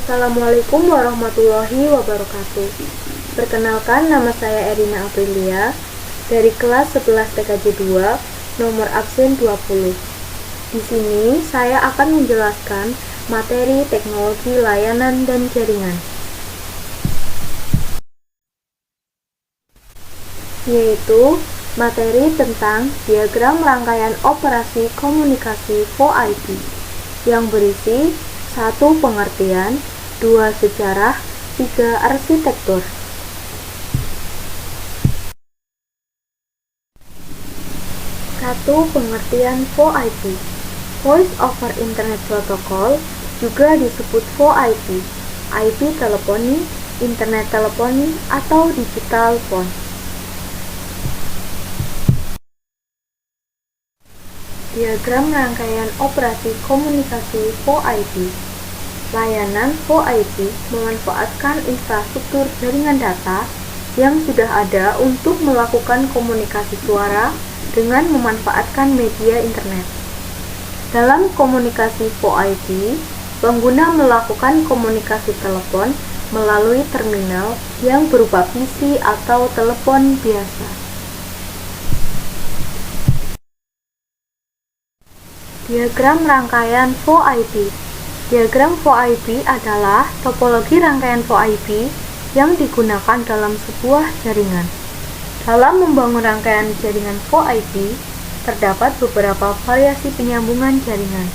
Assalamualaikum warahmatullahi wabarakatuh. Perkenalkan, nama saya Erina Aprilia dari kelas 11 TKJ 2, nomor absen 20. Di sini saya akan menjelaskan materi teknologi layanan dan jaringan, yaitu materi tentang diagram rangkaian operasi komunikasi VoIP yang berisi 1. Pengertian, 2. Sejarah, 3. Arsitektur. 1. Pengertian VoIP. Voice over Internet Protocol juga disebut VoIP, IP teleponi, internet teleponi, atau digital phone. Diagram rangkaian operasi komunikasi VoIP. Layanan VoIP memanfaatkan infrastruktur jaringan data yang sudah ada untuk melakukan komunikasi suara dengan memanfaatkan media internet. Dalam komunikasi VoIP, pengguna melakukan komunikasi telepon melalui terminal yang berupa PC atau telepon biasa. Diagram rangkaian VoIP. Diagram VoIP adalah topologi rangkaian VoIP yang digunakan dalam sebuah jaringan. Dalam membangun rangkaian jaringan VoIP, terdapat beberapa variasi penyambungan jaringan.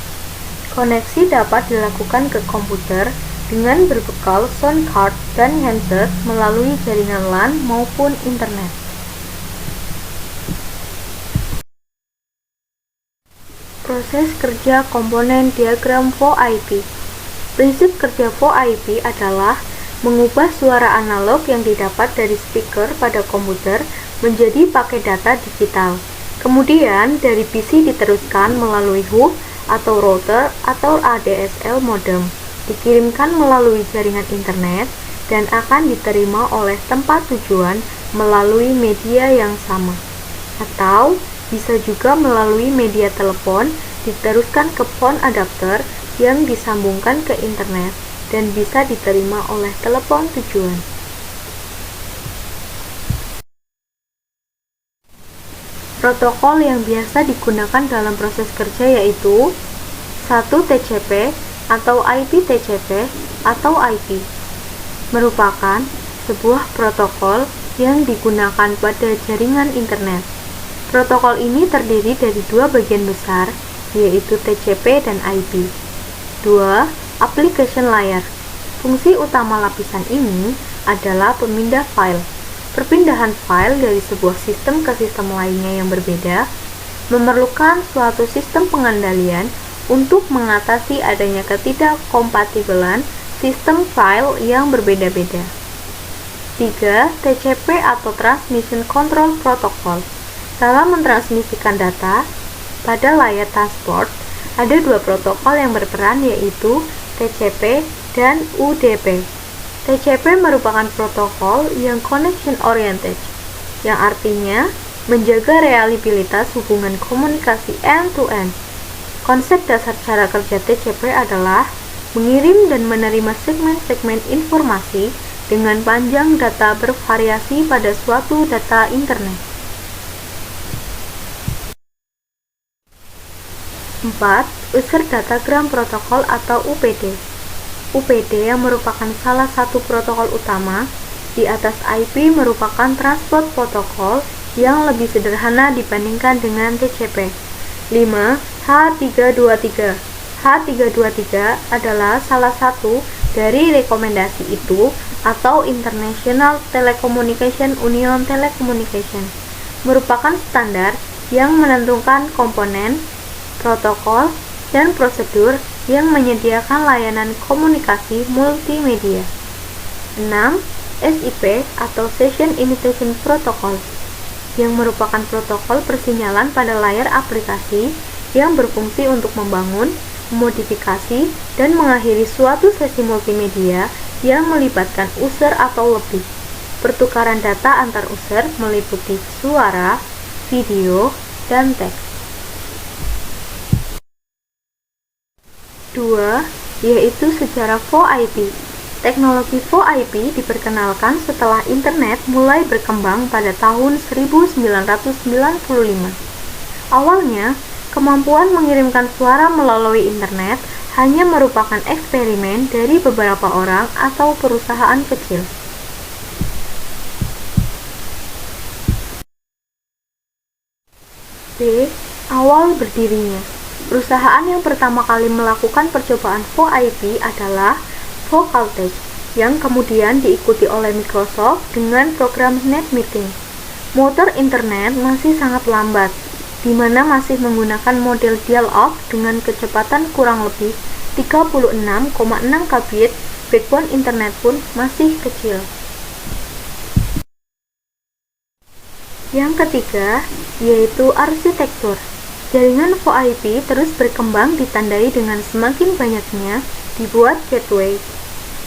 Koneksi dapat dilakukan ke komputer dengan berbekal sound card dan handset melalui jaringan LAN maupun internet. Proses kerja komponen diagram VoIP. Prinsip kerja VoIP adalah mengubah suara analog yang didapat dari speaker pada komputer menjadi paket data digital. Kemudian dari PC diteruskan melalui hub atau router atau ADSL modem, dikirimkan melalui jaringan internet dan akan diterima oleh tempat tujuan melalui media yang sama. Atau bisa juga melalui media telepon diteruskan ke phone adapter yang disambungkan ke internet dan bisa diterima oleh telepon tujuan. Protokol yang biasa digunakan dalam proses kerja yaitu 1. TCP atau IP TCP atau IP merupakan sebuah protokol yang digunakan pada jaringan internet. Protokol ini terdiri dari dua bagian besar, yaitu TCP dan IP. 2. Application layer. Fungsi utama lapisan ini adalah pemindah file. Perpindahan file dari sebuah sistem ke sistem lainnya yang berbeda memerlukan suatu sistem pengendalian untuk mengatasi adanya ketidakkompatibelan sistem file yang berbeda-beda. 3. TCP atau Transmission Control Protocol. Dalam mentransmisikan data pada layar transport, ada dua protokol yang berperan yaitu TCP dan UDP. TCP merupakan protokol yang connection oriented, yang artinya menjaga reliabilitas hubungan komunikasi end-to-end. Konsep dasar cara kerja TCP adalah mengirim dan menerima segmen-segmen informasi dengan panjang data bervariasi pada suatu data internet. 4. User Datagram Protocol atau UPD. UPD yang merupakan salah satu protokol utama di atas IP merupakan transport protokol yang lebih sederhana dibandingkan dengan TCP. 5. H323. H323 adalah salah satu dari rekomendasi itu atau International Telecommunication Union Telecommunication, merupakan standar yang menentukan komponen, protokol, dan prosedur yang menyediakan layanan komunikasi multimedia. 6. SIP atau Session Invitation Protocol yang merupakan protokol persinyalan pada layar aplikasi yang berfungsi untuk membangun, memodifikasi, dan mengakhiri suatu sesi multimedia yang melibatkan user atau lebih. Pertukaran data antar user meliputi suara, video, dan teks. 2. yaitu sejarah VoIP. Teknologi VoIP diperkenalkan setelah internet mulai berkembang pada tahun 1995. Awalnya, kemampuan mengirimkan suara melalui internet hanya merupakan eksperimen dari beberapa orang atau perusahaan kecil. B. Awal berdirinya. Perusahaan yang pertama kali melakukan percobaan VoIP adalah Vocaltech, yang kemudian diikuti oleh Microsoft dengan program NetMeeting. Motor internet masih sangat lambat, di mana masih menggunakan model dial-up dengan kecepatan kurang lebih 36,6 kbit. Backbone internet pun masih kecil. Yang ketiga, yaitu arsitektur. Jaringan VoIP terus berkembang ditandai dengan semakin banyaknya dibuat gateway.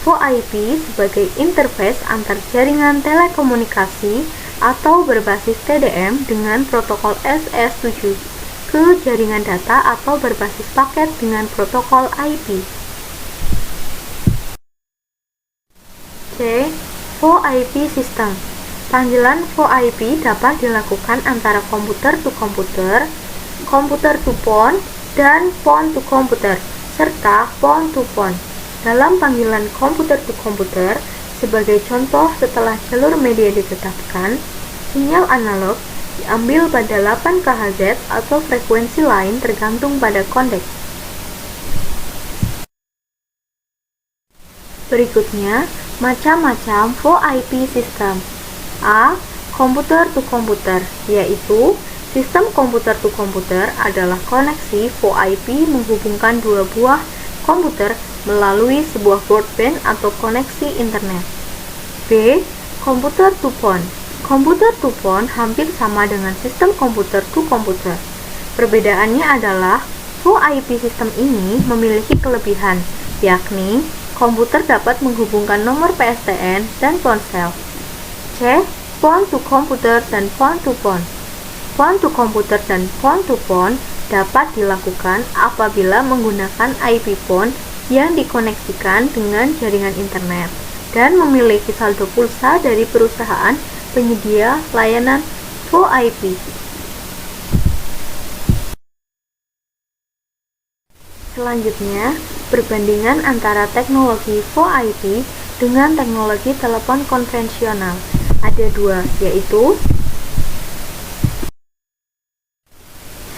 VoIP sebagai interface antar jaringan telekomunikasi atau berbasis TDM dengan protokol SS7 ke jaringan data atau berbasis paket dengan protokol IP. C. VoIP System. Panggilan VoIP dapat dilakukan antara komputer to komputer, komputer to phone, dan phone to komputer, serta phone to phone. Dalam panggilan komputer to komputer, sebagai contoh setelah jalur media ditetapkan, sinyal analog diambil pada 8 kHz atau frekuensi lain tergantung pada konteks. Berikutnya, macam-macam VoIP system. A. Komputer to komputer, yaitu sistem komputer to komputer adalah koneksi VoIP menghubungkan dua buah komputer melalui sebuah broadband atau koneksi internet. B. Komputer to phone. Komputer to phone hampir sama dengan sistem komputer to komputer. Perbedaannya adalah VoIP sistem ini memiliki kelebihan, yakni komputer dapat menghubungkan nomor PSTN dan ponsel. C. Phone to computer dan phone to phone. Phone to computer dan phone to phone dapat dilakukan apabila menggunakan IP phone yang dikoneksikan dengan jaringan internet dan memiliki saldo pulsa dari perusahaan penyedia layanan VoIP. Selanjutnya, perbandingan antara teknologi VoIP dengan teknologi telepon konvensional. Ada dua, yaitu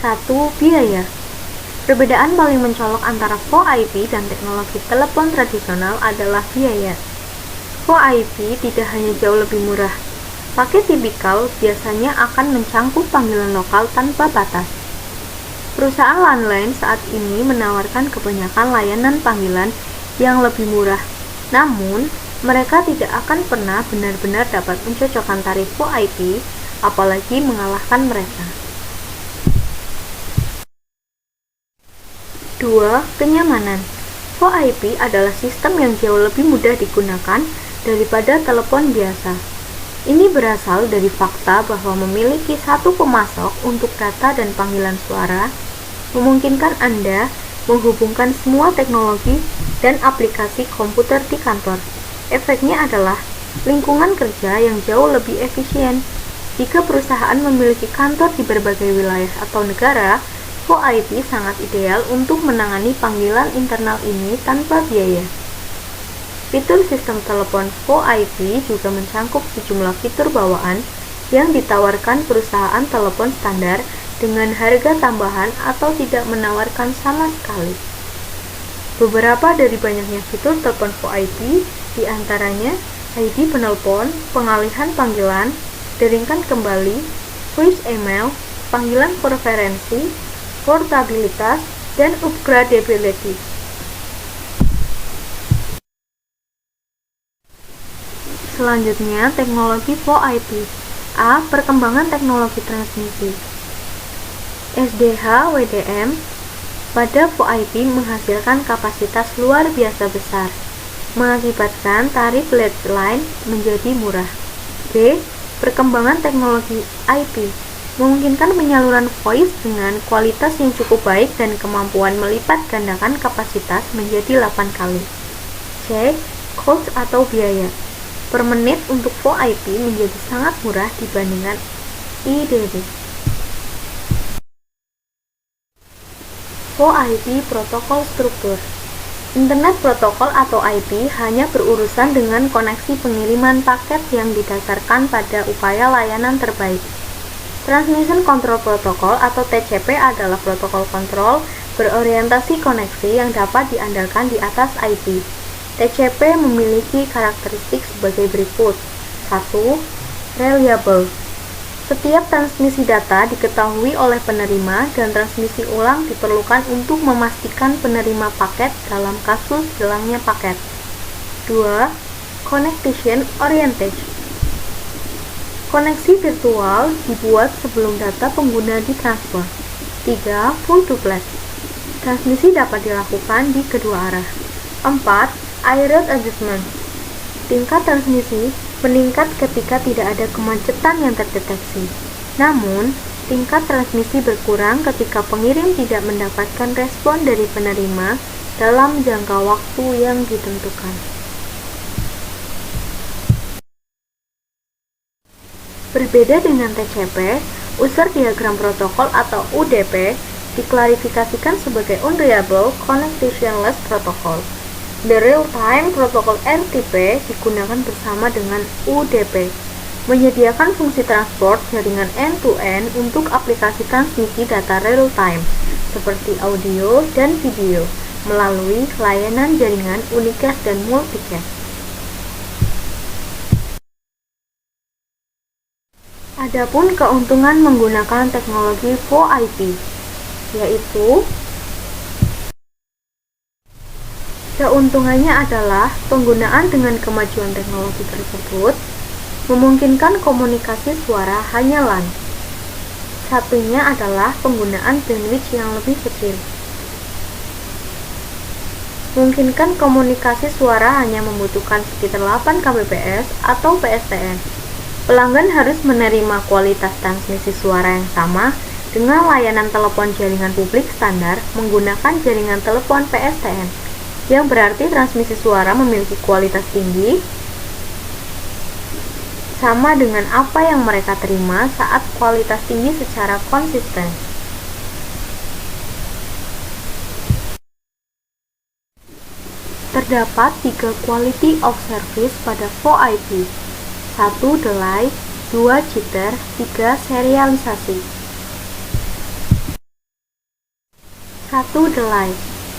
1. Biaya. Perbedaan paling mencolok antara VoIP dan teknologi telepon tradisional adalah biaya. VoIP tidak hanya jauh lebih murah. Paket tipikal biasanya akan mencangkup panggilan lokal tanpa batas. Perusahaan landline saat ini menawarkan kebanyakan layanan panggilan yang lebih murah. Namun, mereka tidak akan pernah benar-benar dapat mencocokkan tarif VoIP, apalagi mengalahkan mereka. 2. Kenyamanan. VoIP adalah sistem yang jauh lebih mudah digunakan daripada telepon biasa. Ini berasal dari fakta bahwa memiliki satu pemasok untuk data dan panggilan suara memungkinkan Anda menghubungkan semua teknologi dan aplikasi komputer di kantor. Efeknya adalah lingkungan kerja yang jauh lebih efisien. Jika perusahaan memiliki kantor di berbagai wilayah atau negara, VoIP sangat ideal untuk menangani panggilan internal ini tanpa biaya. Fitur sistem telepon VoIP juga mencangkup sejumlah fitur bawaan yang ditawarkan perusahaan telepon standar dengan harga tambahan atau tidak menawarkan sama sekali. Beberapa dari banyaknya fitur telepon VoIP diantaranya ID penelpon, pengalihan panggilan, deringkan kembali, voice email, panggilan preferensi, portabilitas, dan upgradability. Selanjutnya, teknologi VoIP. A. Perkembangan teknologi transmisi. SDH WDM pada VoIP menghasilkan kapasitas luar biasa besar, mengakibatkan tarif lead line menjadi murah. B. Perkembangan teknologi IP. memungkinkan penyaluran voice dengan kualitas yang cukup baik dan kemampuan melipat gandakan kapasitas menjadi 8 kali. C. Cost atau biaya. Per menit untuk VoIP menjadi sangat murah dibandingkan IDD. VoIP protokol struktur. Internet protokol atau IP hanya berurusan dengan koneksi pengiriman paket yang didasarkan pada upaya layanan terbaik. Transmission Control Protocol atau TCP adalah protokol kontrol berorientasi koneksi yang dapat diandalkan di atas IP. TCP memiliki karakteristik sebagai berikut. 1. Reliable. Setiap transmisi data diketahui oleh penerima dan transmisi ulang diperlukan untuk memastikan penerima paket dalam kasus hilangnya paket. 2. Connection Oriented. Koneksi virtual dibuat sebelum data pengguna ditransfer. 3. Full duplex. Transmisi dapat dilakukan di kedua arah. 4. Error adjustment. Tingkat transmisi meningkat ketika tidak ada kemacetan yang terdeteksi. Namun, tingkat transmisi berkurang ketika pengirim tidak mendapatkan respon dari penerima dalam jangka waktu yang ditentukan. Berbeda dengan TCP, user diagram protokol atau UDP diklarifikasikan sebagai Unreliable Connectionless Protocol. The Real-Time Protocol RTP digunakan bersama dengan UDP, menyediakan fungsi transport jaringan end-to-end untuk aplikasi transmisi data real-time, seperti audio dan video, melalui layanan jaringan unicast dan multicast. Adapun keuntungan menggunakan teknologi VoIP, yaitu keuntungannya adalah penggunaan dengan kemajuan teknologi tersebut memungkinkan komunikasi suara hanya LAN. Satunya adalah penggunaan bandwidth yang lebih kecil. Memungkinkan komunikasi suara hanya membutuhkan sekitar 8 kbps atau PSTN. Pelanggan harus menerima kualitas transmisi suara yang sama dengan layanan telepon jaringan publik standar menggunakan jaringan telepon PSTN. Yang berarti transmisi suara memiliki kualitas tinggi sama dengan apa yang mereka terima saat kualitas tinggi secara konsisten. Terdapat 3 quality of service pada VoIP. 1. Delay, 2. Jitter, 3. Serialisasi. 1. Delay.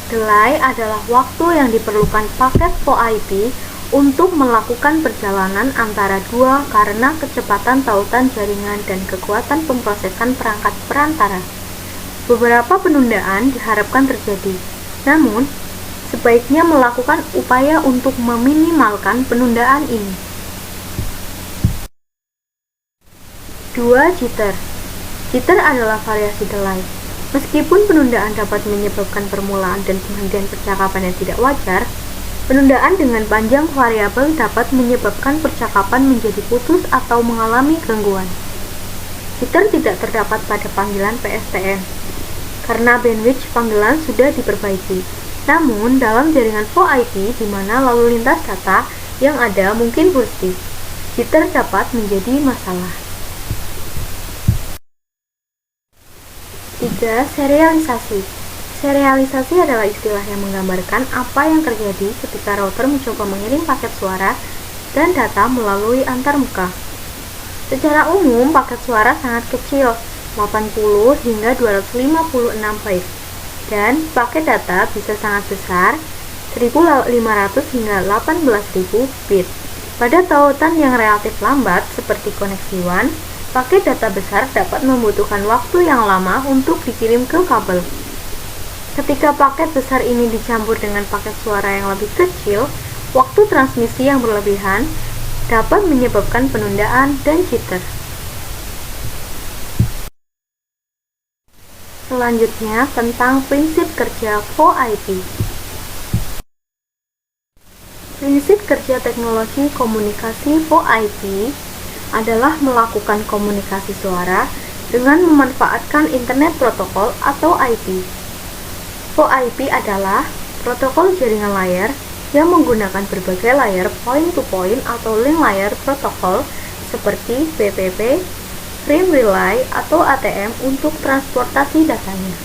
Delay adalah waktu yang diperlukan paket VoIP untuk melakukan perjalanan antara dua karena kecepatan tautan jaringan dan kekuatan pemrosesan perangkat perantara. Beberapa penundaan diharapkan terjadi, namun sebaiknya melakukan upaya untuk meminimalkan penundaan ini. 2. Jitter. Jitter adalah variasi delay. Meskipun penundaan dapat menyebabkan permulaan dan penghentian percakapan yang tidak wajar, penundaan dengan panjang variabel dapat menyebabkan percakapan menjadi putus atau mengalami gangguan. Jitter tidak terdapat pada panggilan PSTN, karena bandwidth panggilan sudah diperbaiki. Namun, dalam jaringan VoIP di mana lalu lintas data yang ada mungkin bursty, jitter dapat menjadi masalah. 3. Serialisasi. Serialisasi adalah istilah yang menggambarkan apa yang terjadi ketika router mencoba mengirim paket suara dan data melalui antarmuka. Secara umum, paket suara sangat kecil, 80 hingga 256 byte, dan paket data bisa sangat besar, 1500 hingga 18.000 bit. Pada tautan yang relatif lambat seperti koneksi WAN, paket data besar dapat membutuhkan waktu yang lama untuk dikirim ke kabel. Ketika paket besar ini dicampur dengan paket suara yang lebih kecil, waktu transmisi yang berlebihan dapat menyebabkan penundaan dan jitter. Selanjutnya, tentang prinsip kerja VoIP. Prinsip kerja teknologi komunikasi VoIP adalah melakukan komunikasi suara dengan memanfaatkan Internet Protocol atau IP. VoIP adalah protokol jaringan layar yang menggunakan berbagai layar point-to-point atau link layer protokol seperti PPP, Frame Relay, atau ATM untuk transportasi datanya.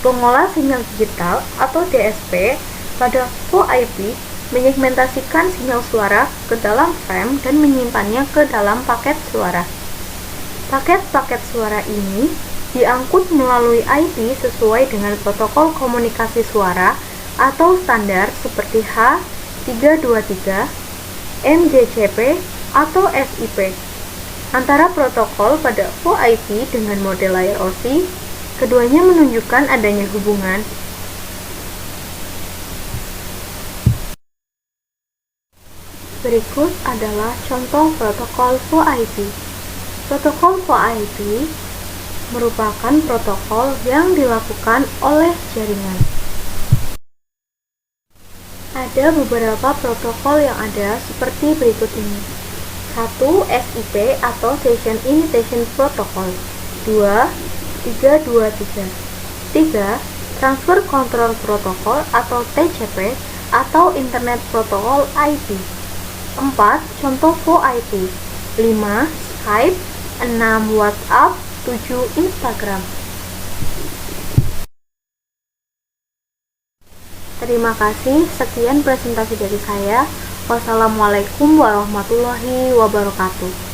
Pengolah sinyal digital atau DSP pada VoIP menyegmentasikan sinyal suara ke dalam frame dan menyimpannya ke dalam paket suara. Paket-paket suara ini diangkut melalui IP sesuai dengan protokol komunikasi suara atau standar seperti H323, MJCP, atau SIP. Antara protokol pada VoIP dengan model layar OSI, keduanya menunjukkan adanya hubungan. Berikut adalah contoh protokol VoIP. Protokol VoIP merupakan protokol yang dilakukan oleh jaringan. Ada beberapa protokol yang ada seperti berikut ini. 1. SIP atau Session Invitation Protocol. 2. 323. 3. Transfer Control Protocol atau TCP atau Internet Protocol IP. 4. Contoh VoIP. 5. Skype. 6. WhatsApp. 7. Instagram. Terima kasih, sekian presentasi dari saya. Wassalamualaikum warahmatullahi wabarakatuh.